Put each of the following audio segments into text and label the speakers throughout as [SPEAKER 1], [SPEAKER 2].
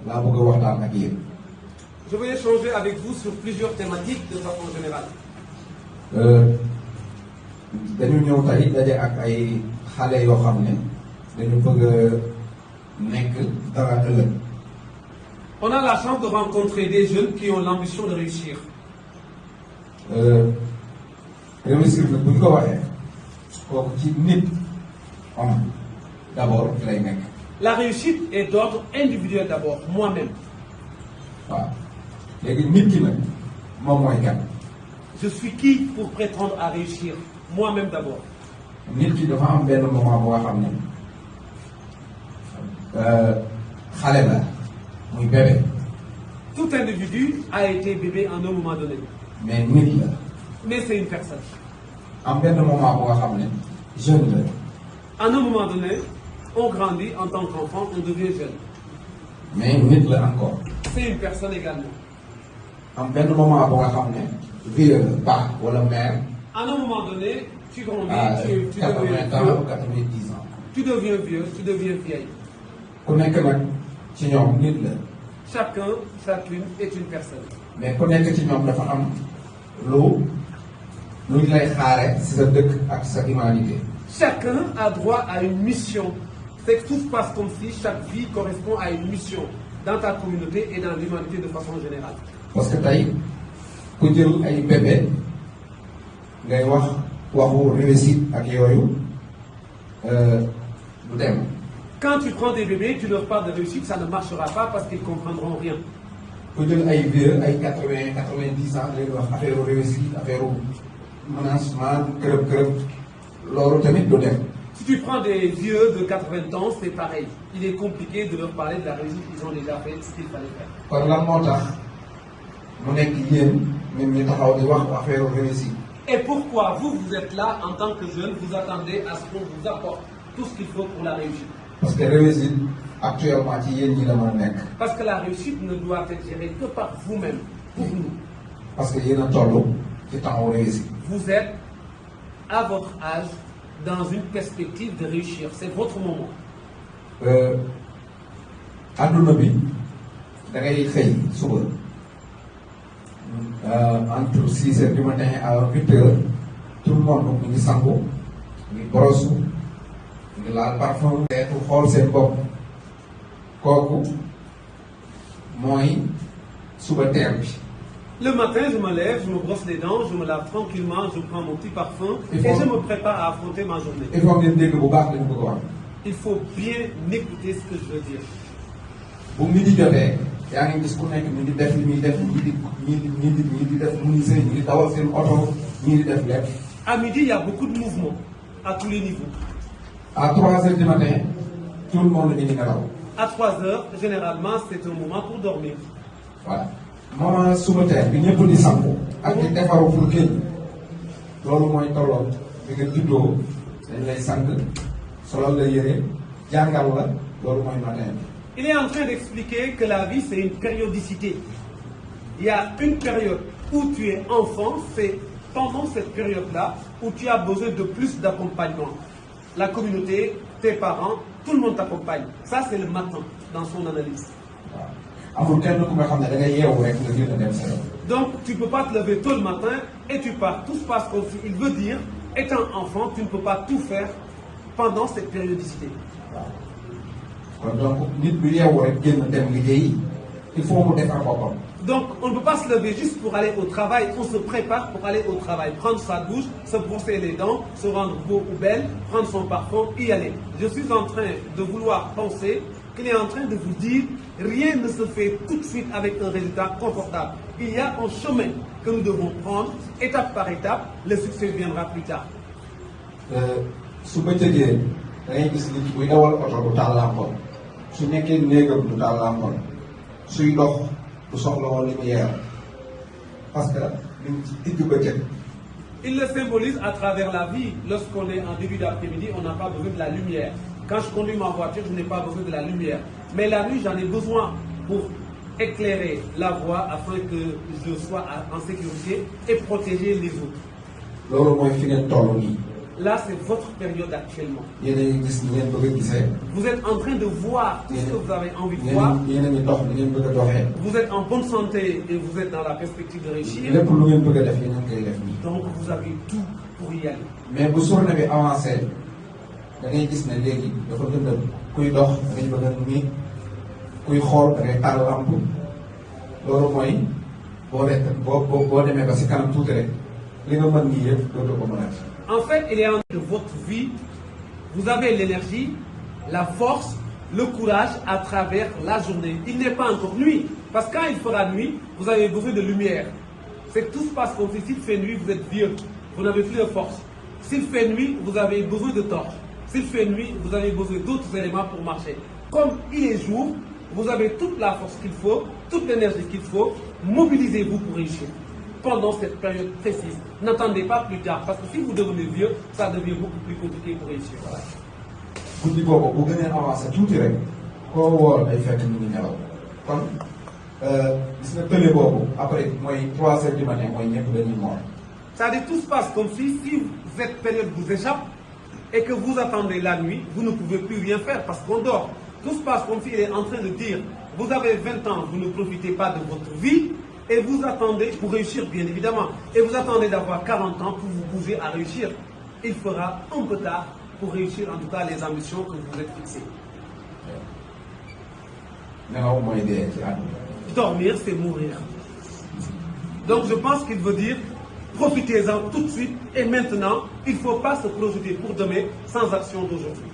[SPEAKER 1] laa bëgg a waxtaan ak yéen.
[SPEAKER 2] Je vais échanger avec vous sur plusieurs thématiques de façon générale.
[SPEAKER 1] dañu ñëw tey daje ak ay xale yoo xam ne dañu bëgg a nekk dara ëllëg.
[SPEAKER 2] On a la chance de rencontrer des jeunes qui ont l'ambition de réussir.
[SPEAKER 1] Réussir nag bu ñu ko waxee kooku ci nit am d'abord lay nekk.
[SPEAKER 2] La réussite est d'ordre individuel d'abord, moi-même.
[SPEAKER 1] waaw léegi nit ki nag moom mooy kan.
[SPEAKER 2] Je suis qui pour prétendre à réussir? Moi-même d'abord.
[SPEAKER 1] nit ki dafa am benn moment boo xam ne xale la muy bébé.
[SPEAKER 2] Tout individu a été bébé en un moment donné.
[SPEAKER 1] mais nit la.
[SPEAKER 2] Mais c'est une personne.
[SPEAKER 1] am benn moment boo xam ne jeune la.
[SPEAKER 2] À un moment donné, on grandit en tant qu'enfant, on devient jeune.
[SPEAKER 1] mais nit la encore.
[SPEAKER 2] C'est une personne également.
[SPEAKER 1] am benn moment bu nga xam ne vieux la paa wala mère.
[SPEAKER 2] À un moment donné, tu grandis,
[SPEAKER 1] à
[SPEAKER 2] tu
[SPEAKER 1] 80
[SPEAKER 2] deviens
[SPEAKER 1] ans
[SPEAKER 2] vieux,
[SPEAKER 1] 90 ans.
[SPEAKER 2] tu deviens vieux, tu deviens vieille.
[SPEAKER 1] ku nekk nag ci ñoom nit la.
[SPEAKER 2] Chacun, chacune est une personne.
[SPEAKER 1] mais ku nekk ci ñoom dafa am lu ñu lay xaare si sa dëkk ak sa humanité.
[SPEAKER 2] Chacun a droit à une mission. C'est que tout se passe comme si chaque vie correspond à une mission dans ta communauté et dans l'humanité de façon générale.
[SPEAKER 1] parce que tey ku jël ay bébé ngay waxu réussite ak yooyu du dem.
[SPEAKER 2] Quand tu prends des bébés, tu leur parles de réussite, ça ne marchera pas parce qu'ils ne comprendront rien.
[SPEAKER 1] ku jël ay vieux ay 80 90 ans lay wax affaire réussite affaire menacement kërëb loolu tamit du dem.
[SPEAKER 2] Si tu prends des vieux de 80 ans, c'est pareil. Il est compliqué de leur parler de la réussite, ils ont déjà fait ce qu'il fallait faire.
[SPEAKER 1] kon lan moo tax mu nekk yéen ñun ñu taxaw di wax affaire réussite.
[SPEAKER 2] Et pourquoi vous êtes là en tant que jeune, vous attendez à ce qu'on vous apporte tout ce qu'il faut pour la réussite?
[SPEAKER 1] parce que réussite actuellement ci yéen ñi la mën a nekk.
[SPEAKER 2] Parce que la réussite ne doit être gérée que par vous-même, pour nous.
[SPEAKER 1] parce que yéen a toll ci temps réussite.
[SPEAKER 2] Vous êtes à votre âge dans une perspective de réussir. C'est votre moment.
[SPEAKER 1] adduna bi da ngay xëy suba entre 6 heures du matin à 8 heures tout le monde mu ngi sangu mu ngi brosu mu ngi laal parfum. teetu xool seen bopp kooku mooy suba teel bi.
[SPEAKER 2] Le matin, je me lève, je me brosse les dents, je me lave tranquillement, je prends mon petit parfum et je me prépare à affronter ma journée.
[SPEAKER 1] il faut ngeen dégg bu baax dañu bëgg a wax.
[SPEAKER 2] Il faut bien écouter ce que je veux dire.
[SPEAKER 1] bu midi jotee yaa ngi gis ku nekk ñu ngi def li muy def ñi di def menuisier ñi di dawal seen oto ñi di def lépp.
[SPEAKER 2] À midi, il y a beaucoup de mouvements à tous les niveaux.
[SPEAKER 1] à 3 heures du matin tout le monde ñu ngi nelaw.
[SPEAKER 2] À 3 heures, généralement, c'est un moment pour dormir.
[SPEAKER 1] voilà moment suba teel bi ñëpp di sangu ak di defaru pour génn loolu mooy tolloon bi nga juddoo dañ lay sang solal la yére jàngal la loolu mooy matin bi.
[SPEAKER 2] Il est en train d'expliquer que la vie, c'est une périodicité. Il y a une période où tu es enfant, c'est pendant cette période-là où tu as besoin de plus d'accompagnement. La communauté, tes parents, tout le monde t'accompagne. Ça, c'est le matin dans son analyse.
[SPEAKER 1] amul kenn ku nga xam ne da ngay yeewu rek nga génn dem sa yoon.
[SPEAKER 2] Donc, tu ne peux pas te lever tôt le matin et tu pars. Tout se passe comme si, il veut dire, étant enfant, tu ne peux pas tout faire pendant cette périodicité.
[SPEAKER 1] kon donc nit bu yeewu rek génn dem liggéeyi il faut mu defar boppam.
[SPEAKER 2] Donc, on ne peut pas se lever juste pour aller au travail. On se prépare pour aller au travail. Prendre sa douche, se brosser les dents, se rendre beau ou belle, prendre son parfum, y aller. Je suis en train de vouloir penser qu'il est en train de vous dire rien ne se fait tout de suite avec un résultat confortable. Il y a un chemin que nous devons prendre, étape par étape. Le succès viendra plus tard.
[SPEAKER 1] su bëccëgee da ngay gis nit buy dawal oto du taal làmpoon su nekkee néegam du taal làmpoon suy dox du soxla woon lumière parce que ñu ngi ci digg bëccëg.
[SPEAKER 2] Il le symbolise à travers la vie. Lorsqu'on est en début d'après-midi, on n'a pas besoin de la lumière. Quand je conduis ma voiture, je n'ai pas besoin de la lumière. Mais la nuit, j'en ai besoin pour éclairer la voie afin que je sois en sécurité et protéger les autres.
[SPEAKER 1] loolu mooy fi ngeen toll nii.
[SPEAKER 2] là c'est votre période actuellement.
[SPEAKER 1] yéen a ngi gis ni ngeen bëgg a gisee.
[SPEAKER 2] Vous êtes en train de voir tout ce que vous avez envie de voir.
[SPEAKER 1] yéen a ngi dox ni ngeen bëgg a doxee.
[SPEAKER 2] Vous êtes en bonne santé et vous êtes dans la perspective de réussir.
[SPEAKER 1] lépp lu ngeen bëgg a def yéen a ngi koy def nii.
[SPEAKER 2] Donc vous avez tout pour y aller.
[SPEAKER 1] mais bu journée bi avancé da ngay gis ne léegi dafa gën kuy dox da ngay bëgg a nii kuy xool da ngay taal lamp loolu mooy boo demee ba si kanam tuuti rek li nga mën nii yëpp dootoo ko mënati.
[SPEAKER 2] En fait, il est en de votre vie, vous avez l'énergie, la force, le courage à travers la journée. Il n'est pas encore nuit, parce que quand il fera nuit, vous avez besoin de lumière. C'est que tout se passe comme si s'il fait nuit, vous êtes vieux, vous n'avez plus de force. S'il fait nuit, vous avez besoin de torches. S'il fait nuit, vous avez besoin d'autres éléments pour marcher. Comme il est jour, vous avez toute la force qu'il faut, toute l'énergie qu'il faut, mobilisez-vous pour réussir. Pendant cette période précise. N'attendez pas plus tard, parce que si vous devenez vieux, ça devient beaucoup plus compliqué pour réussir. Voilà.
[SPEAKER 1] guddi boobu bu gënee avancé tuuti rek koo woor day fekk ñu ngi nelaw kon gis nga tële boobu après mooy 3 heures du matin mooy ñëpp dañuy moor.
[SPEAKER 2] C'est-à-dire tout se passe comme si cette période vous échappe et que vous attendez la nuit, vous ne pouvez plus rien faire parce qu'on dort. Tout se passe comme s'il est en train de dire, vous avez 20 ans, vous ne profitez pas de votre vie. Et vous attendez, pour réussir bien évidemment, et vous attendez d'avoir 40 ans pour vous bouger à réussir. Il fera un peu tard pour réussir en tout cas les ambitions que vous êtes fixées. Dormir, c'est mourir. Donc je pense qu'il veut dire, profitez-en tout de suite et maintenant, il ne faut pas se projeter pour demain sans action d'aujourd'hui.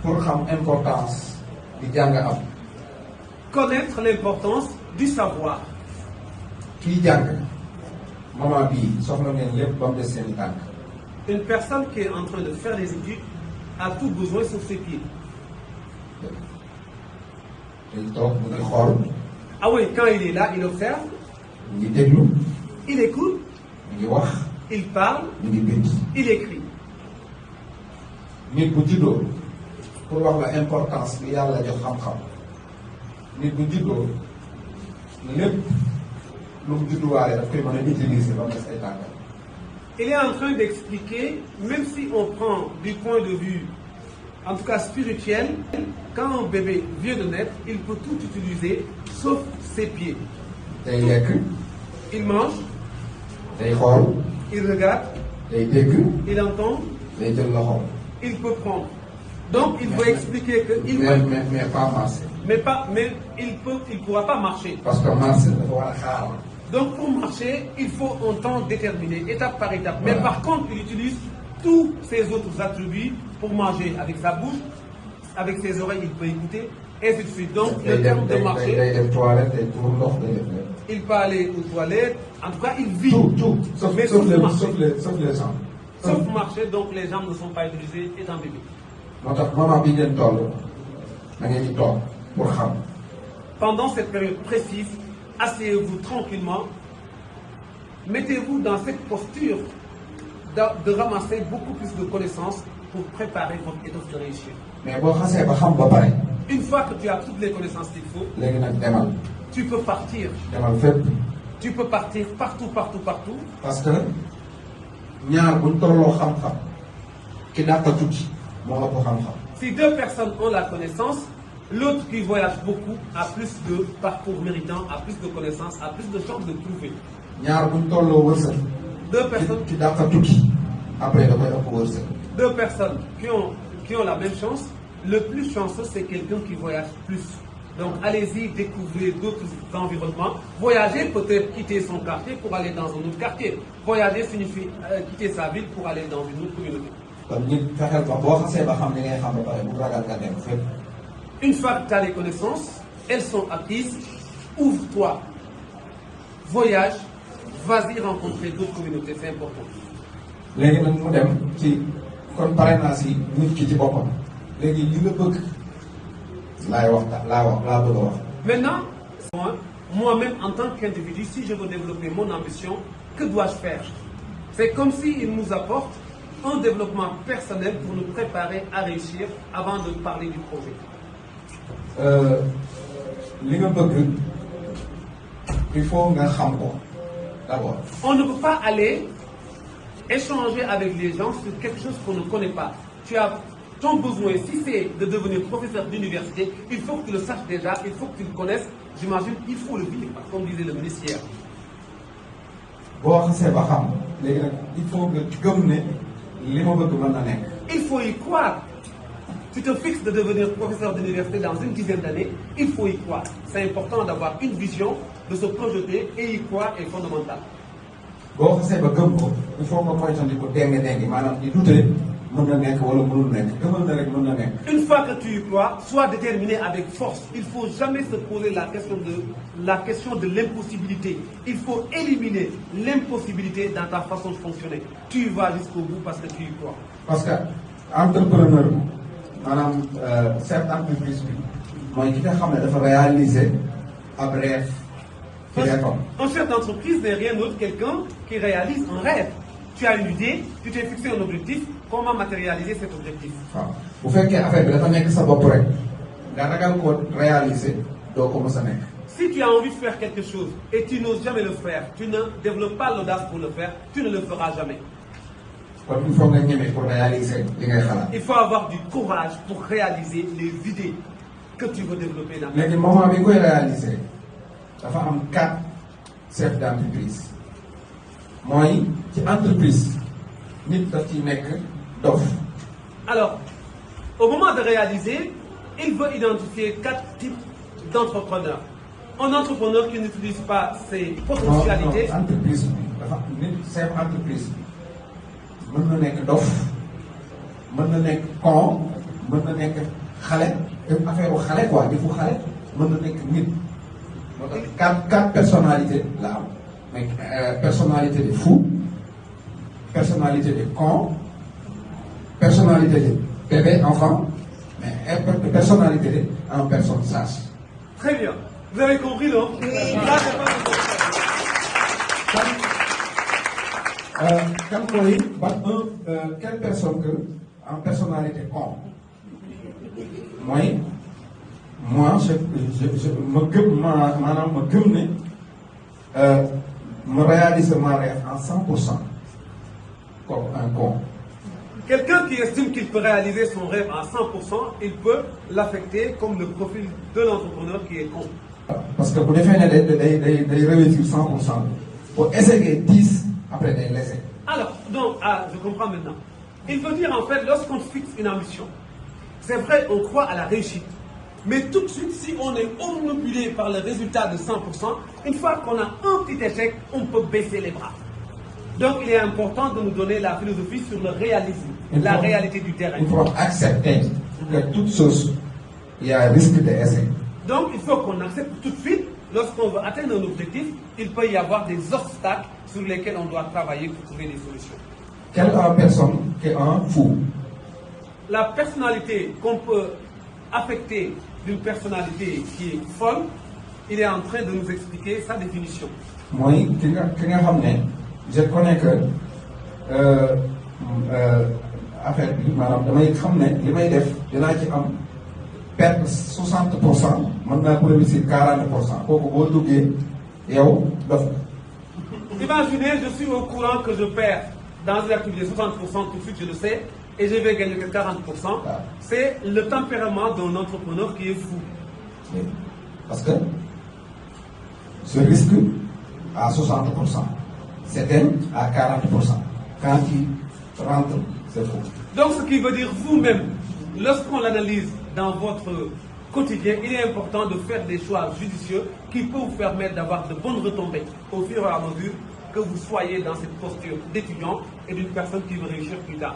[SPEAKER 1] Pour xam importance di jàng am.
[SPEAKER 2] Connaître l'importance du savoir.
[SPEAKER 1] Kii jàng moment bii soxla ngeen lépp ba mu des seen i tànk.
[SPEAKER 2] Une personne qui est en train de faire des études a tout besoin sur ses pieds.
[SPEAKER 1] day toog mu ngi xool.
[SPEAKER 2] Ah oui, quand il est là, il observe.
[SPEAKER 1] mu ngi déglu.
[SPEAKER 2] Il écoute.
[SPEAKER 1] mu ngi wax.
[SPEAKER 2] Il parle.
[SPEAKER 1] mu ngi bind.
[SPEAKER 2] Il écrit.
[SPEAKER 1] nit bu juddoo pour wax la importance bi yàlla jox xam-xam nit bu juddoo lépp lu mu judduwaale daf koy mën a utiliser ba mu des ay tànkam.
[SPEAKER 2] Il est en train d'expliquer, même si on prend du point de vue, en tout cas spirituel, quand un bébé vient de naître, il peut tout utiliser, sauf ses pieds.
[SPEAKER 1] day lekk.
[SPEAKER 2] Il mange.
[SPEAKER 1] day xool.
[SPEAKER 2] Il regarde.
[SPEAKER 1] day dégg.
[SPEAKER 2] Il entend.
[SPEAKER 1] day jël loxoom.
[SPEAKER 2] Il peut prendre. Donc il veut expliquer que il
[SPEAKER 1] mais pas marcher.
[SPEAKER 2] mais il pourra pas marcher.
[SPEAKER 1] Parce que marcher dafa war a xaar.
[SPEAKER 2] Donc pour marcher, il faut un temps déterminé, étape par étape. Mais
[SPEAKER 1] Voilà.
[SPEAKER 2] par contre, il utilise tous ses autres attributs pour manger avec sa bouche, avec ses oreilles, il peut écouter, et ainsi de suite. Donc le terme de marcher,
[SPEAKER 1] day dem toilette day tuur ndox day def lépp.
[SPEAKER 2] il peut aller aux toilettes, en tout cas il vit.
[SPEAKER 1] tout sauf
[SPEAKER 2] Mais
[SPEAKER 1] sauf
[SPEAKER 2] marcher.
[SPEAKER 1] les jambes.
[SPEAKER 2] Sauf marcher, donc les jambes ne sont pas utilisées étant bébé.
[SPEAKER 1] moo tax moment bi ngeen toll da ngeen di toog pour xam.
[SPEAKER 2] Pendant cette période précise, asseyez-vous tranquillement, mettez-vous dans cette posture de ramasser beaucoup plus de connaissances pour préparer votre étoffe de réussir.
[SPEAKER 1] mais boo xasee ba xam ba pare.
[SPEAKER 2] Une fois que tu as toutes les connaissances qu'il faut,
[SPEAKER 1] léegi nag demal.
[SPEAKER 2] tu peux partir.
[SPEAKER 1] demal fépp.
[SPEAKER 2] Tu peux partir partout.
[SPEAKER 1] parce que ñaar buñ tolloo xam-xam ki dàq tuuti moo ëpp xam-xam.
[SPEAKER 2] Si deux personnes ont la connaissance, l'autre qui voyage beaucoup a plus de parcours méritant, a plus de connaissances, a plus de chances de trouver.
[SPEAKER 1] ñaar buñ tolloo wërsëg.
[SPEAKER 2] Deux personnes,
[SPEAKER 1] ki dàq tuuti après da koy ëpp wërsëg.
[SPEAKER 2] deux personnes qui ont la même chance, le plus chanceux c'est quelqu'un qui voyage plus. Donc allez-y, découvrez d'autres environnements. Voyager peut-être quitter son quartier pour aller dans un autre quartier. Voyager signifie quitter sa ville pour aller dans une autre communauté.
[SPEAKER 1] kon nit fexeel ba boo xasee ba xam li ngay xam ba pare bu ragal nga dem fépp.
[SPEAKER 2] Une fois que tu as les connaissances, elles sont acquises, ouvre-toi, voyage, vas-y rencontrer d'autres communautés, c'est important.
[SPEAKER 1] léegi nag mu dem ci kon pare naa si nit ki ci boppam léegi li nga bëgg laa bëgg a wax.
[SPEAKER 2] Maintenant, moi-même en tant qu'individu, si je veux développer mon ambition, que dois-je faire? C'est comme s'il nous apporte un développement personnel pour nous préparer à réussir avant de parler du projet.
[SPEAKER 1] li nga bëgg il faut nga xam ko d'abord.
[SPEAKER 2] On ne peut pas aller échanger avec les gens sur quelque chose qu'on ne connaît pas. Tu as ton besoin, si c'est de devenir professeur d'université, il faut que tu le saches déjà, il faut que tu le connaisses. J'imagine qu'il faut le vivre, comme disait le ministre hier.
[SPEAKER 1] Il faut que tu gagnes
[SPEAKER 2] il faut y croire. Tu te fixes de devenir professeur d'université dans une dizaine d'années, il faut y croire. C'est important d'avoir une vision, de se projeter et y croire est fondamental.
[SPEAKER 1] Il faut que
[SPEAKER 2] une fois que tu y crois, sois déterminé avec force. Il ne faut jamais se poser la question de l'impossibilité. Il faut éliminer l'impossibilité dans ta façon de fonctionner. Tu y vas jusqu'au bout parce que tu y crois.
[SPEAKER 1] Parce que entrepreneur, cette entreprise, moi, qui a réaliser un rêve.
[SPEAKER 2] Un chef d'entreprise n'est rien d'autre que quelqu'un qui réalise un rêve. Tu as une idée, tu t'es fixé un objectif, comment matérialiser cet objectif?
[SPEAKER 1] Vous faites que affaire bi sa bopp rek nga ragal ko réaliser doo ko mës a nekk.
[SPEAKER 2] Si tu as envie de faire quelque chose et tu n'oses jamais le faire, tu ne développes pas l'audace pour le faire, tu ne le feras jamais.
[SPEAKER 1] Kon il faut nga ñeme pour réaliser li ngay xalaat.
[SPEAKER 2] Il faut avoir du courage pour réaliser les idées que tu veux développer dans ta vie.
[SPEAKER 1] Léegi moment bi koy réaliser dafa am 4 chefs d'entreprise. Mooy ci entreprise nit daf ci nekk dof.
[SPEAKER 2] Alors, au moment de réaliser, il veut identifier 4 types d'entrepreneurs. Un entrepreneur qui n'utilise pas ses potentialités.
[SPEAKER 1] Non, entreprise dafa nit chef entreprise mën na nekk dof mën na nekk con mën na nekk xale affaire u xale quoi defu xale mën na nekk nit. moo tax 4 personnalités la am. Mais personnalité de fou, personnalité de con, personnalité de bébé, enfant, mais personnalité en personne sage.
[SPEAKER 2] Très bien. Vous avez compris, non?
[SPEAKER 1] Quelle personne que en personnalité con? Moi, je me réalise ma rêve en 100% comme un con.
[SPEAKER 2] Quelqu'un qui estime qu'il peut réaliser son rêve à 100%, il peut l'affecter comme le profil de l'entrepreneur qui est con.
[SPEAKER 1] Parce que pour définir des réussir 100%, pour essayer 10, après des laisser.
[SPEAKER 2] Alors, donc, je comprends maintenant. Il veut dire en fait, lorsqu'on fixe une ambition, c'est vrai, on croit à la réussite. Mais tout de suite, si on est omnibulé par le résultat de 100%, une fois qu'on a un petit échec, on peut baisser les bras. Donc il est important de nous donner la philosophie sur le réalisme, la réalité du terrain.
[SPEAKER 1] Il faut accepter que toute chose, il y a un risque d'essai.
[SPEAKER 2] Donc il faut qu'on accepte tout de suite, lorsqu'on veut atteindre un objectif, il peut y avoir des obstacles sur lesquels on doit travailler pour trouver des solutions.
[SPEAKER 1] Quelle personne qui est un fou?
[SPEAKER 2] La personnalité qu'on peut affecter d'une personnalité qui est folle, il est en train de nous expliquer sa définition.
[SPEAKER 1] Moi, je connais que affaire bi maanaam damay xam ne li may def dinaa ci am perte 60%, mën naa ko réussir 40%. kooku boo duggee yow dof.
[SPEAKER 2] Imaginez, je suis au courant que je perds dans une activité 60%, tout de suite je le sais, et je vais gagner que 40%. C'est le tempérament d'un entrepreneur qui est fou.
[SPEAKER 1] Parce que ce risque à 60%, c'est à 40%. Quand il rentre, c'est fou.
[SPEAKER 2] Donc ce qui veut dire vous-même, lorsqu'on l'analyse dans votre quotidien, il est important de faire des choix judicieux qui peuvent vous permettre d'avoir de bonnes retombées au fur et à mesure que vous soyez dans cette posture d'étudiant et d'une personne qui veut réussir plus tard.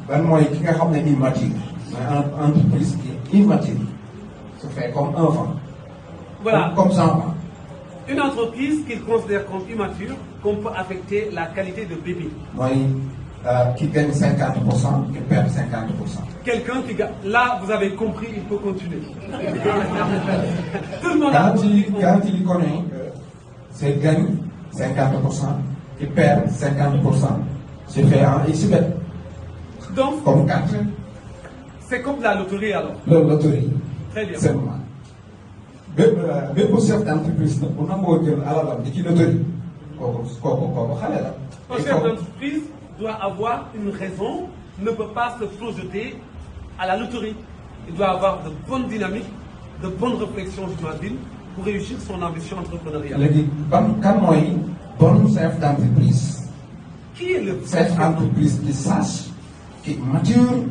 [SPEAKER 1] Ben moi, qui a ramené immature, une entreprise qui est immature, se fait comme enfant.
[SPEAKER 2] Voilà.
[SPEAKER 1] Comme ça.
[SPEAKER 2] Une entreprise qu'il considère comme immature, qu'on peut affecter la qualité de bébé.
[SPEAKER 1] Moi, qui gagne 50%, qui perd 50%.
[SPEAKER 2] Quelqu'un qui gagne. Là, vous avez compris, il peut continuer. Tout le monde
[SPEAKER 1] quand il connaît, c'est gagne 50%, qui perd 50%, c'est fait en Isabelle.
[SPEAKER 2] Donc,
[SPEAKER 1] comme 4.
[SPEAKER 2] C'est comme la loterie alors.
[SPEAKER 1] La loterie.
[SPEAKER 2] Très bien.
[SPEAKER 1] Seulement. Même pour chef d'entreprise, on a beau dire à la loterie, kooku xale la.
[SPEAKER 2] Un chef d'entreprise doit avoir une raison, ne peut pas se projeter à la loterie. Il doit avoir de bonnes dynamiques, de bonnes réflexions, j'imagine, pour réussir son ambition entrepreneuriale.
[SPEAKER 1] Kan mooy bon chef d'entreprise.
[SPEAKER 2] Qui est le
[SPEAKER 1] Chef d'entreprise qui sache, qui est mature,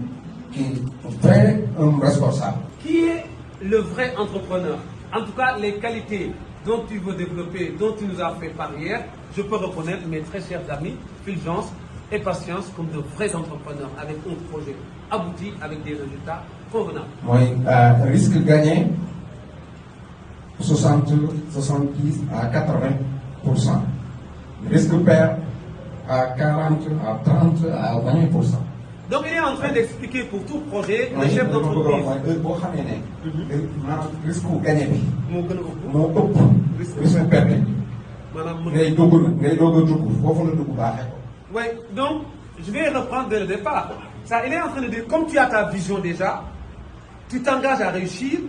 [SPEAKER 1] qui est vrai, un responsable.
[SPEAKER 2] Qui est le vrai entrepreneur? En tout cas, les qualités dont tu veux développer, dont tu nous as fait part hier, je peux reconnaître mes très chers amis, Fulgence et Patience, comme de vrais entrepreneurs, avec un projet abouti, avec des résultats convenables.
[SPEAKER 1] Mooy risque gagné 70 à 80%. Risque perd à 40 à 30 à 20%.
[SPEAKER 2] Donc il est en train d'expliquer pour tout projet, le chef d'entreprise.
[SPEAKER 1] boo xamee ne maanaam risque gagné bi
[SPEAKER 2] moo gën a ëpp.
[SPEAKER 1] moo ëpp risque perte bi
[SPEAKER 2] Maanaam mën
[SPEAKER 1] ngay dugg na ngay doog a dugg foofu la dugg baaxee ko.
[SPEAKER 2] Oui, donc je vais reprendre dès le départ. Ça, il est en train de dire, comme tu as ta vision déjà, tu t'engages à réussir,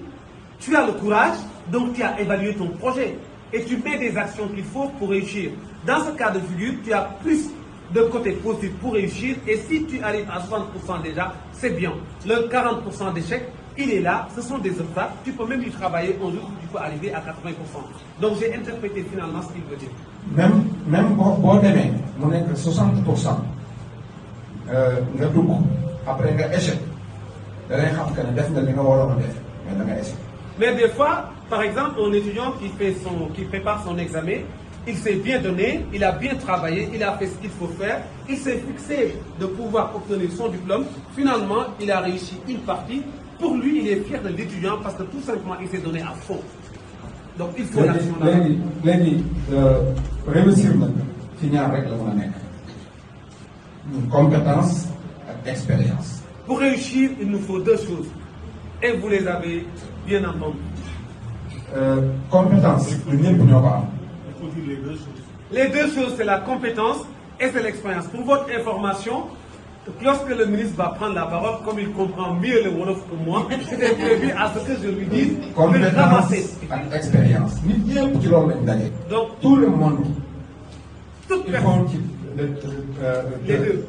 [SPEAKER 2] tu as le courage, donc tu as évalué ton projet et tu mets des actions qu'il faut pour réussir. Dans ce cas de figure, tu as plus de côté positif pour réussir et si tu arrives à 60% déjà, c'est bien. Le 40% d'échec, il est là, ce sont des obstacles, tu peux même y travailler un jour, tu peux arriver à 80%. Donc j'ai interprété finalement ce qu'il veut dire.
[SPEAKER 1] Même boo demee mu nekk 60% nga dugg après nga échec da ngay xam que ne def nga li nga waroon a def mais da nga échec.
[SPEAKER 2] Mais des fois, par exemple, un étudiant qui prépare son examen, il s'est bien donné, il a bien travaillé, il a fait ce qu'il faut faire, il s'est fixé de pouvoir obtenir son diplôme. Finalement, il a réussi une partie. Pour lui, il est fier de l'étudiant parce que tout simplement, il s'est donné à fond. Donc, il faut l'action.
[SPEAKER 1] léegi réussir nag ci ñaar rek la mën a nekk compétence ak expérience.
[SPEAKER 2] Pour réussir, il nous faut deux choses. Et vous les avez bien entendues.
[SPEAKER 1] Compétence ñun ñëpp ñoo ko am.
[SPEAKER 2] Il faut dire les deux choses. Les deux choses, c'est la compétence et c'est l'expérience. Pour votre information, lorsque le ministre va prendre la parole, comme il comprend mieux le Wolof que moi, c'était prévu à ce que je lui dise de ramasser.
[SPEAKER 1] Ak expérience nit ñëpp ci loolu lañ daje.
[SPEAKER 2] Donc,
[SPEAKER 1] tout le monde.
[SPEAKER 2] toute
[SPEAKER 1] il
[SPEAKER 2] personne,
[SPEAKER 1] faut ci
[SPEAKER 2] les deux.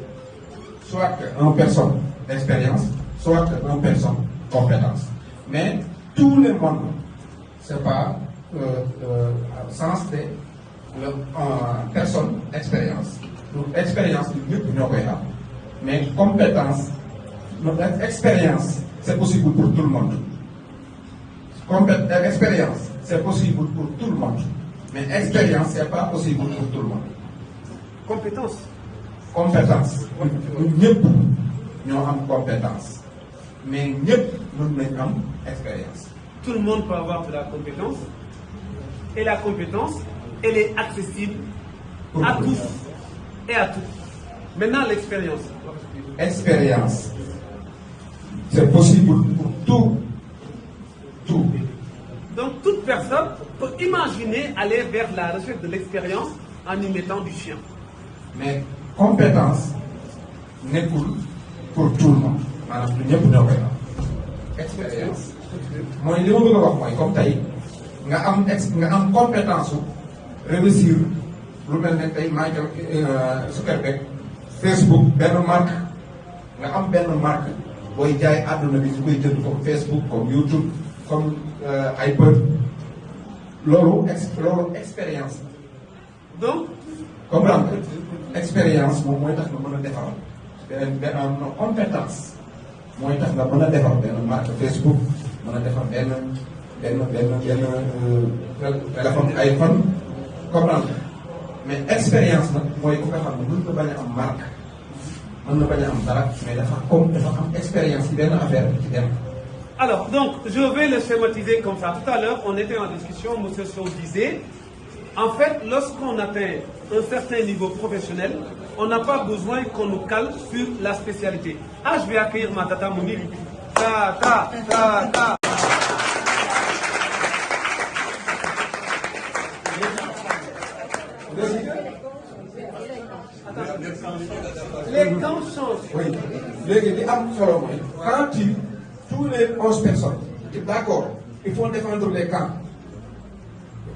[SPEAKER 1] soit une personne d'expérience, soit une personne compétence. Mais tout le monde, c'est pas sens de personne expérience. Donc expérience, ñëpp ñoo koy am. Mais compétence, notre expérience, c'est possible pour tout le monde. Expérience, c'est possible pour tout le monde. Mais expérience, c'est pas possible pour tout le monde.
[SPEAKER 2] Compétence.
[SPEAKER 1] Compétence. ñëpp ñoo am compétence. Mais ñëpp mën nañ am expérience.
[SPEAKER 2] Tout le monde peut avoir de la compétence. Et la compétence, elle est accessible à tous et à toutes. Maintenant, l'expérience.
[SPEAKER 1] Expérience, c'est possible pour tout.
[SPEAKER 2] Donc, toute personne peut imaginer aller vers la recherche de l'expérience en y mettant du chien.
[SPEAKER 1] Mais compétence nekkul pour tout le monde. maanaam du ñëpp ñoo koy am. Expérience mooy li ma bëgg a wax mooy comme tey nga am compétence su réussir lu mel ne tey Michael Zuckerberg Facebook benn marque nga am benn marque booy jaay àdduna bi su koy jënd comme Facebook comme YouTube comme iPad loolu expérience.
[SPEAKER 2] Donc,
[SPEAKER 1] comprendre expérience moom mooy tax nga mën a defar benn compétence mooy tax nga mën a defar benn marque Facebook mën a defar benn téléphone iPhone comprendre mais expérience nag mooy ku nga xam ne mën na bañ a am marque mën na bañ a am dara mais dafa am expérience ci benn affaire ci dem.
[SPEAKER 2] Alors, donc, je vais le schématiser comme ça. Tout à l'heure, on était en discussion, M. Sow disait, en fait, lorsqu'on atteint un certain niveau professionnel, on n'a pas besoin qu'on nous cale sur la spécialité. Ah, je vais accueillir ma tata Monique. Ta. Les temps changent.
[SPEAKER 1] Oui. Léegi li am solo mooy quand tous les 11 personnes, d'accord, il faut défendre les camps,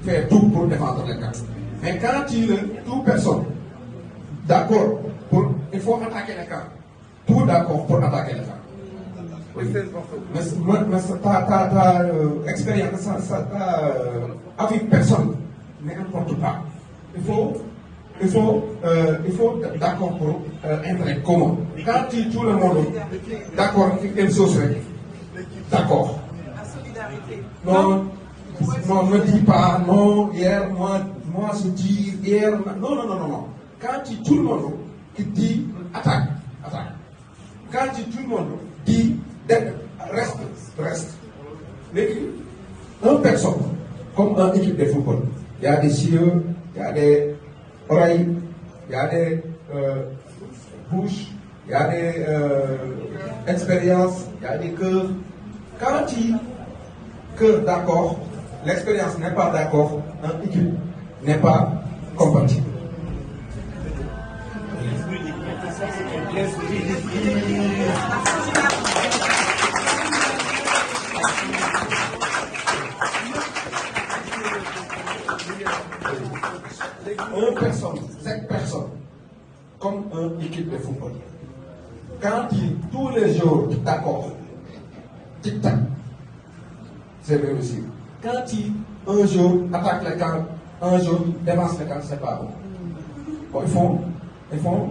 [SPEAKER 1] faire tout pour défendre les camps. Mais quand tout personne d'accord il faut attaquer le camp. Tout d'accord pour attaquer le camp.
[SPEAKER 2] Oui, c'est important.
[SPEAKER 1] Mais ta expérience, avec personne n'importe pas. Il faut d'accord pour intérêt commun. Quand tout le monde d'accord avec une chose, d'accord.
[SPEAKER 3] La solidarité.
[SPEAKER 1] Non, ne dis pas, non, hier, moi je dis, hier, non. Quand tout le monde qui dit attaque. Quand tout le monde dit reste. L'équipe, une personne, comme une équipe de football, il y a des yeux, il y a des oreilles, il y a des bouches, il y a des expériences, il y a des cœurs. Quand il cœur d'accord, l'expérience n'est pas d'accord, une équipe n'est pas compatible. Cinq personnes, comme une équipe de football. Quand tous les jours d'accord, tic-tac, c'est réussi. Quand un jour attaque le camp, un jour défense le camp, c'est pas bon. Bon, il faut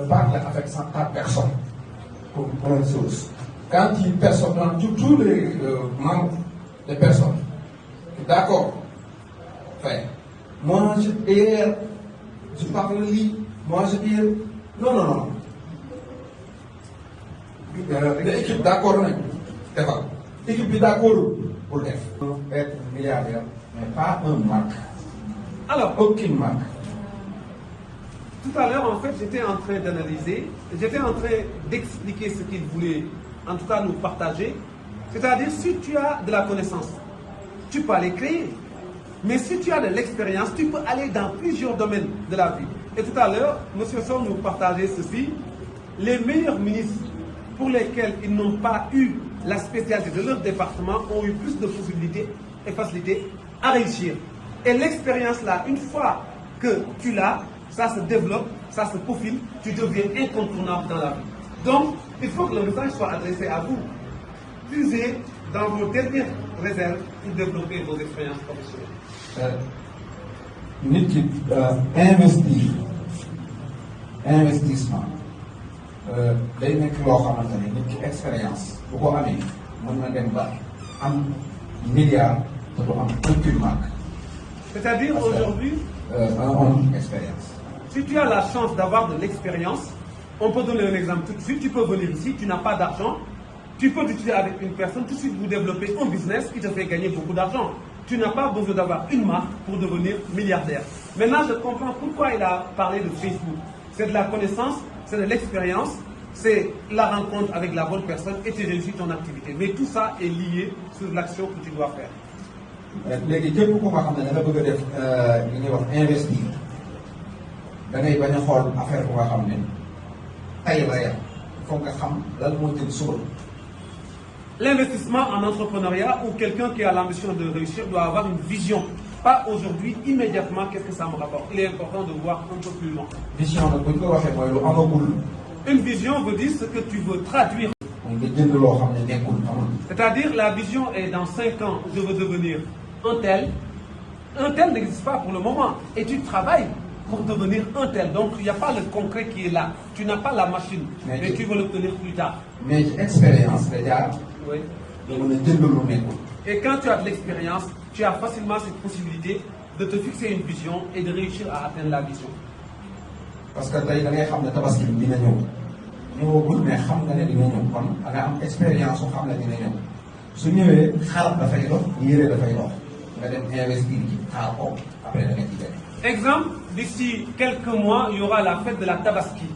[SPEAKER 1] parler avec 104 personnes pour une chose. Quand tous les membres des personnes, d'accord, fait. Moi je parle lui, moi je dis non. L'équipe d'accord, l'équipe d'accord pour être milliardaire, mais pas un marque.
[SPEAKER 2] Alors,
[SPEAKER 1] aucune marque.
[SPEAKER 2] Tout à l'heure, en fait, j'étais en train d'analyser, j'étais en train d'expliquer ce qu'il voulait, en tout cas, nous partager. C'est-à-dire, si tu as de la connaissance, tu peux aller créer. Mais si tu as de l'expérience, tu peux aller dans plusieurs domaines de la vie. Et tout à l'heure, M. Sow nous partageait ceci. Les meilleurs ministres pour lesquels ils n'ont pas eu la spécialité de leur département ont eu plus de possibilités et facilités à réussir. Et l'expérience là, une fois que tu l'as, ça se développe, ça se peaufine, tu deviens incontournable dans la vie. Donc, il faut que le message soit adressé à vous. Puisez dans vos dernières réserves pour développer vos expériences professionnelles.
[SPEAKER 1] Nit ki investissement day nekk loo xamante ne nit ki expérience bu ko amee mën na dem ba am milliard te du am aucune marque.
[SPEAKER 2] C'est-à-dire aujourd'hui,
[SPEAKER 1] un homme expérience.
[SPEAKER 2] Si tu as la chance d'avoir de l'expérience, on peut donner un exemple tout de suite, tu peux venir ici, tu n'as pas d'argent, tu peux discuter avec une personne, tout de suite vous développez un business qui te fait gagner beaucoup d'argent. Tu n'as pas besoin d'avoir une marque pour devenir milliardaire. Maintenant, je comprends pourquoi il a parlé de Facebook. C'est de la connaissance, c'est de l'expérience, c'est la rencontre avec la bonne personne et tu réussis ton activité. Mais tout ça est lié sur l'action que tu dois faire.
[SPEAKER 1] léegi képp ku nga xam ne da nga bëgg a def li ñuy wax investir da ngay bañ a xool affaire bu nga xam ne tey la yem foog nga xam lan moo jëm suba.
[SPEAKER 2] L'investissement en entrepreneuriat ou quelqu'un qui a l'ambition de réussir doit avoir une vision. Pas aujourd'hui, immédiatement, qu'est-ce que ça me rapporte. Il est important de voir un peu plus loin.
[SPEAKER 1] Vision nag bu ñu ko waxee mooy lu amagul.
[SPEAKER 2] Une vision veut dire ce que tu veux traduire.
[SPEAKER 1] nga jënd loo xam ne nekkul amul.
[SPEAKER 2] C'est-à-dire la vision est dans 5 ans, je veux devenir un tel. Un tel n'existe pas pour le moment. Et tu travailles pour devenir un tel. Donc il n'y a pas le concret qui est là. Tu n'as pas la machine, mais tu veux l'obtenir plus tard.
[SPEAKER 1] Mais expérience déjà.
[SPEAKER 2] Oui.
[SPEAKER 1] Et
[SPEAKER 2] quand tu as de l'expérience, tu as facilement cette possibilité de te fixer une vision et de réussir à atteindre la vision.
[SPEAKER 1] Parce que tu as xam ne tabaski bi dina ñëw ñëwagul mais xam nga ne dina ñëw kon da nga am expérience su xam ne dina ñëw su ñëwee xar dafay dox yére dafay dox nga dem investir ci xaar ko après da nga ci gagné.
[SPEAKER 2] Exemple, d'ici quelques mois, il y aura la fête de la Tabaski.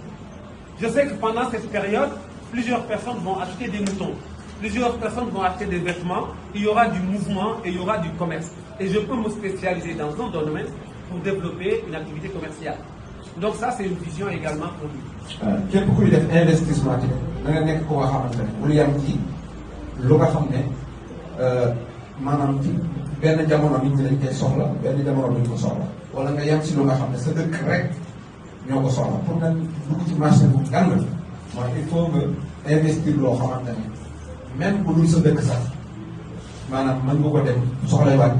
[SPEAKER 2] Je sais que pendant cette période, plusieurs personnes vont acheter des moutons. Plusieurs personnes vont acheter des vêtements, il y aura du mouvement et il y aura du commerce. Et je peux me spécialiser dans un domaine pour développer une activité commerciale. Donc ça, c'est une vision également pour lui.
[SPEAKER 1] Képp kuy def investissement ci da nga nekk ko nga xamante ne bul yam ci lu nga xam ne maanaam ci benn jamono nit ñi dañ koy soxla benn jamono duñ ko soxla wala nga yam ci lu nga xam ne sa dëkk rek ñoo ko soxla pour nga dugg ci marché bu gànn mooy il faut nga investir loo xamante ne même bu dul sa dëkk sax maanaam mën nga ko dem soxlawaat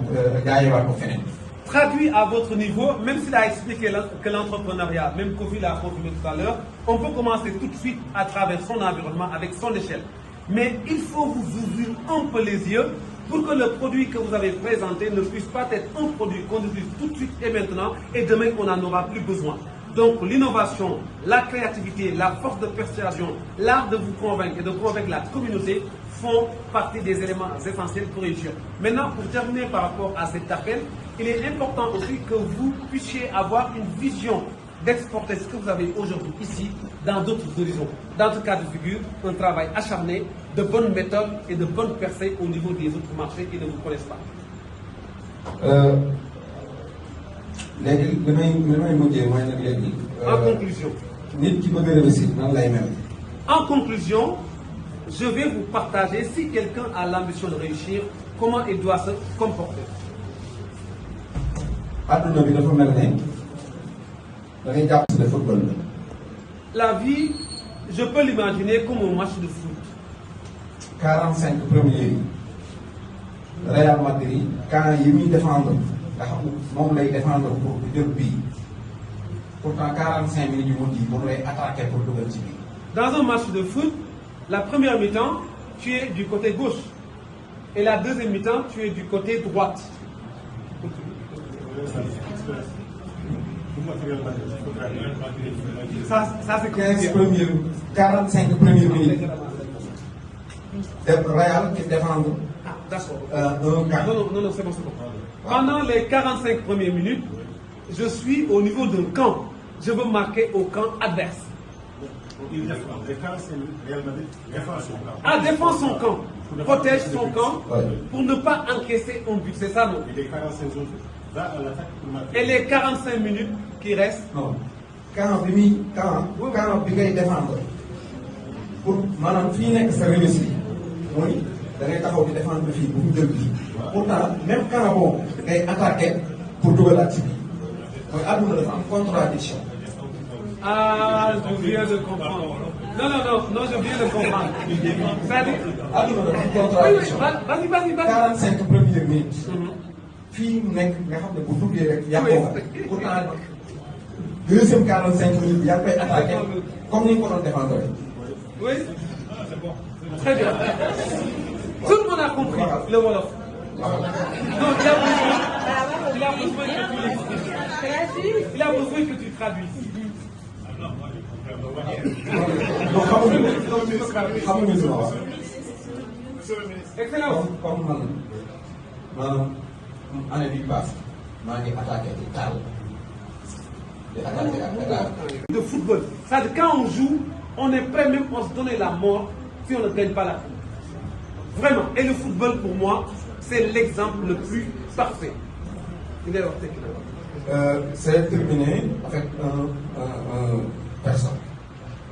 [SPEAKER 1] jaayewaat ko feneen.
[SPEAKER 2] Traduit à votre niveau, même s'il a expliqué que l'entrepreneuriat, même Kofi l'a confirmé tout à l'heure, on peut commencer tout de suite à travers son environnement, avec son échelle. Mais il faut vous ouvrir un peu les yeux pour que le produit que vous avez présenté ne puisse pas être un produit qu'on utilise tout de suite et maintenant, et demain on n'en aura plus besoin. Donc l'innovation, la créativité, la force de persuasion, l'art de vous convaincre et de convaincre la communauté font partie des éléments essentiels pour réussir. Maintenant, pour terminer par rapport à cet appel, il est important aussi que vous puissiez avoir une vision d'exporter ce que vous avez aujourd'hui ici dans d'autres horizons. Dans ce cas de figure, un travail acharné, de bonnes méthodes et de bonnes percées au niveau des autres marchés qui ne vous connaissent pas. En conclusion. En conclusion, je vais vous partager, si quelqu'un a l'ambition de réussir, comment il doit se comporter. La vie, je peux l'imaginer comme un match de foot.
[SPEAKER 1] 45 premiers Real Madrid, quand il défendre, il défendre pour le but. Pourtant, 45 minutes, il vont attaquer pour le but.
[SPEAKER 2] Dans un match de foot, la première mi-temps, tu es du côté gauche. Et la deuxième mi-temps, tu es du côté droite. Ça c'est
[SPEAKER 1] 45 premières minutes. Real qui défend.
[SPEAKER 2] Non, c'est bon. Pendant les 45 premières minutes, je suis au niveau d'un camp. Je veux marquer au camp adverse. Ah, défend son camp. Protège son camp pour ne pas encaisser un but. C'est ça, non? Et les 45 minutes qui restent?
[SPEAKER 1] Non. Quand il défendre, pour madame Fine, c'est réussi. Oui, d'aller défendre le film, pour deux billes. Pourtant, même quand on est attaqué pour double la TV, on a une contradiction.
[SPEAKER 2] Ah, je viens de comprendre. Non, je viens de comprendre. C'est-à-dire, vas-y.
[SPEAKER 1] 45 premières minutes. Fille, pourtant, deuxième 45 minutes, il y a pas attaqué. Comme nous pouvons défendre.
[SPEAKER 2] Oui, c'est bon. Très bien. Tout le monde a compris le Wolof. Non, il a besoin que tu l'expliques. Il a besoin que tu traduises. Excellent.
[SPEAKER 1] Comme année bi passe, j'ai attaqué
[SPEAKER 2] de football. C'est-à-dire quand on joue, on est prêt même à se donner la mort si on ne gagne pas la coupe. Vraiment. Et le football, pour moi, c'est l'exemple le plus parfait.
[SPEAKER 1] C'est terminé avec une personne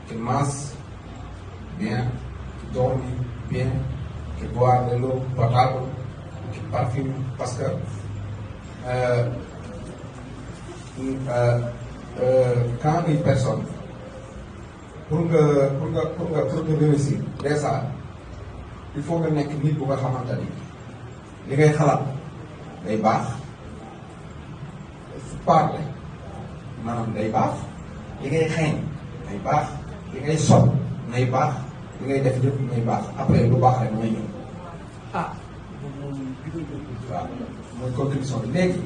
[SPEAKER 1] qui mange bien, qui dort bien, qui boit de l'eau potable, qui parfume, parce que quand une personne, pour que réussir, déjà, il faut que nekk nit bu nga xamante ni li ngay xalaat day baax su parle maanaam day baax li ngay xeeñ day baax li ngay sol nay baax li ngay def yëpp nay baax après lu baax rek may ñëw
[SPEAKER 2] ah
[SPEAKER 1] waaw mooy contribution bi léegi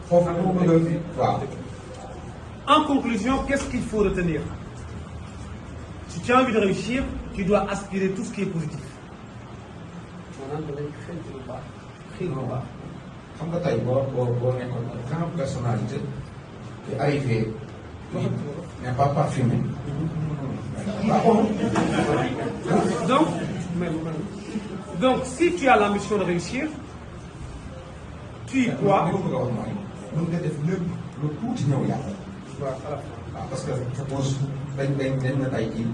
[SPEAKER 1] foofu moo bëgg waaw.
[SPEAKER 2] En conclusion, qu'est-ce qu'il faut retenir? Si tu as envie de réussir, tu dois aspirer tout ce qui est positif.
[SPEAKER 1] xam nga tey boo nekkoon grande personnalité qui arrivé n'est pas parfumé.
[SPEAKER 2] Donc, si tu as l'ambition de réussir, tu y crois.
[SPEAKER 1] Parce que suppose dañ na tey jii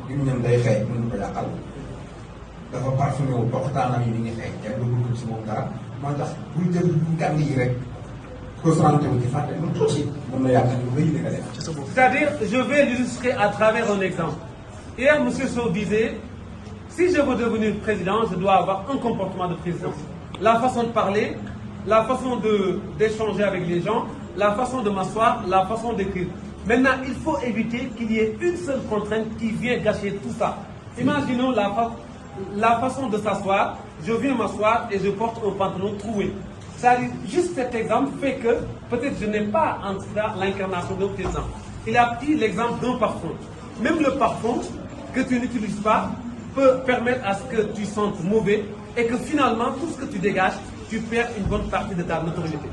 [SPEAKER 1] li mu ñëw day xëy mën ko yàqal dafa parfumé wu waxtaanam yi ni ngi xëy kenn du dugg si moom dara moo tax buñ jël gan yi rek concentré wu ci fàtte lu tuuti mën na yàq lu bëri li nga def.
[SPEAKER 2] C'est-à-dire, je vais l'illustrer à travers un exemple. Hier, M. Sow disait, si je veux devenir président, je dois avoir un comportement de président. La façon de parler, la façon d'échanger avec les gens, la façon de m'asseoir, la façon d'écrire. Maintenant, il faut éviter qu'il y ait une seule contrainte qui vient gâcher tout ça. Imaginons la façon de s'asseoir. Je viens m'asseoir et je porte un pantalon troué. C'est-à-dire, juste cet exemple fait que peut-être je n'ai pas en tout cas l'incarnation d'un président. Il a pris l'exemple d'un parfum. Même le parfum que tu n'utilises pas peut permettre à ce que tu sentes mauvais et que finalement, tout ce que tu dégages, tu perds une bonne partie de ta notoriété.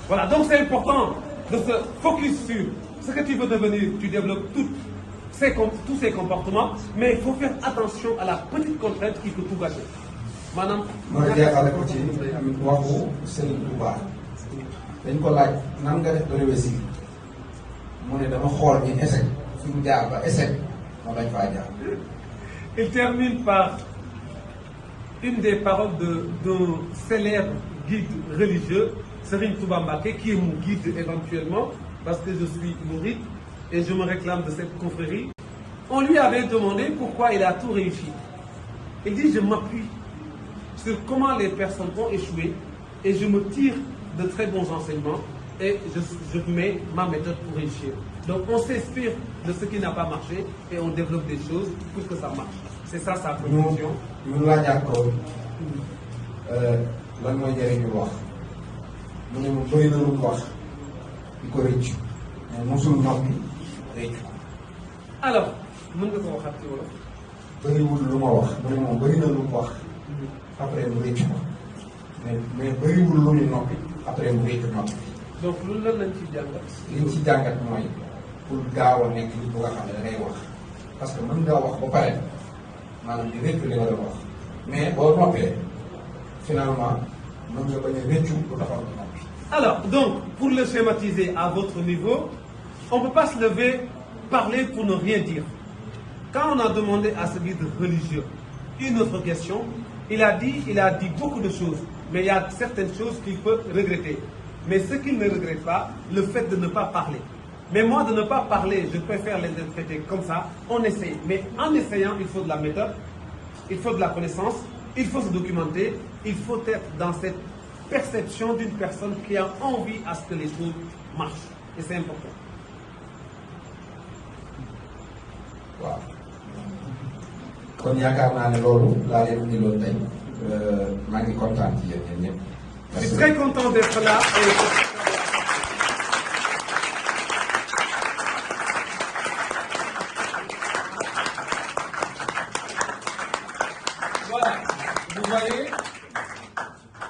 [SPEAKER 2] Voilà, donc c'est important de se focus sur ce que tu veux devenir. Tu développes tous ces comportements, mais il faut faire attention à la petite contrainte qui peut tout gâcher. Madame,
[SPEAKER 1] ma jeexale ko ci waxu Serigne Touba dañ ko laaj nan nga def ba réussir mu ne dama xool ñu échec suñu jaar ba échec ma bañ faa jaar.
[SPEAKER 2] Il termine par une des paroles d'un célèbre guide religieux, Serigne Touba Mbacké, qui est mon guide éventuellement, parce que je suis mouride et je me réclame de cette confrérie. On lui avait demandé pourquoi il a tout réussi. Il dit, je m'appuie sur comment les personnes ont échoué et je me tire de très bons enseignements et je mets ma méthode pour réussir. Donc on s'inspire de ce qui n'a pas marché et on développe des choses pour que ça marche. C'est ça sa conclusion.
[SPEAKER 1] ñu laajaat ko lan mooy njëriñu wax mu ne mu bëri na lu mu wax di ko rëcc mais mosul noppi rëcc ko.
[SPEAKER 2] Alors mën nga ko waxaat ci wolof.
[SPEAKER 1] bëriwul lu ma wax mu ne moom bëri na lu mu wax après mu rëcc ko mais bëriwul lu ñu noppi après mu rëcc noppi.
[SPEAKER 2] donc loolu lan lañ ciy jàngat.
[SPEAKER 1] liñ ci jàngat mooy pour gaaw a nekk nit bu nga xam ne da ngay wax parce que mën ngaa wax ba pare maanaam di rëcc li nga doon wax mais boo noppee finalement mën nga bañ a rëccu lu taxaw nga noppi.
[SPEAKER 2] Alors donc pour le schématiser à votre niveau, on ne peut pas se lever, parler pour ne rien dire. Quand on a demandé à ce guide religieux une autre question, il a dit beaucoup de choses, mais il y a certaines choses qu'il peut regretter. Mais ce qu'il ne regrette pas, le fait de ne pas parler. Mais moi, de ne pas parler, je préfère les interpréter comme ça. On essaye. Mais en essayant, il faut de la méthode, il faut de la connaissance, il faut se documenter, il faut être dans cette perception d'une personne qui a envie à ce que les choses marchent. Et c'est important.
[SPEAKER 1] waaw kon yaakaar naa ne loolu laa leen indi loolu tey maa ngi kontaan ci yéen ñëpp.
[SPEAKER 2] Je suis très content d'être là. Voilà, vous voyez,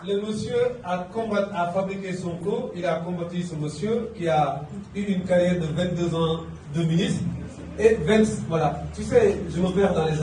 [SPEAKER 2] le monsieur a fabriqué son corps, il a combattu ce monsieur qui a eu une carrière de 22 ans de ministre et voilà. Tu sais, je me perds dans les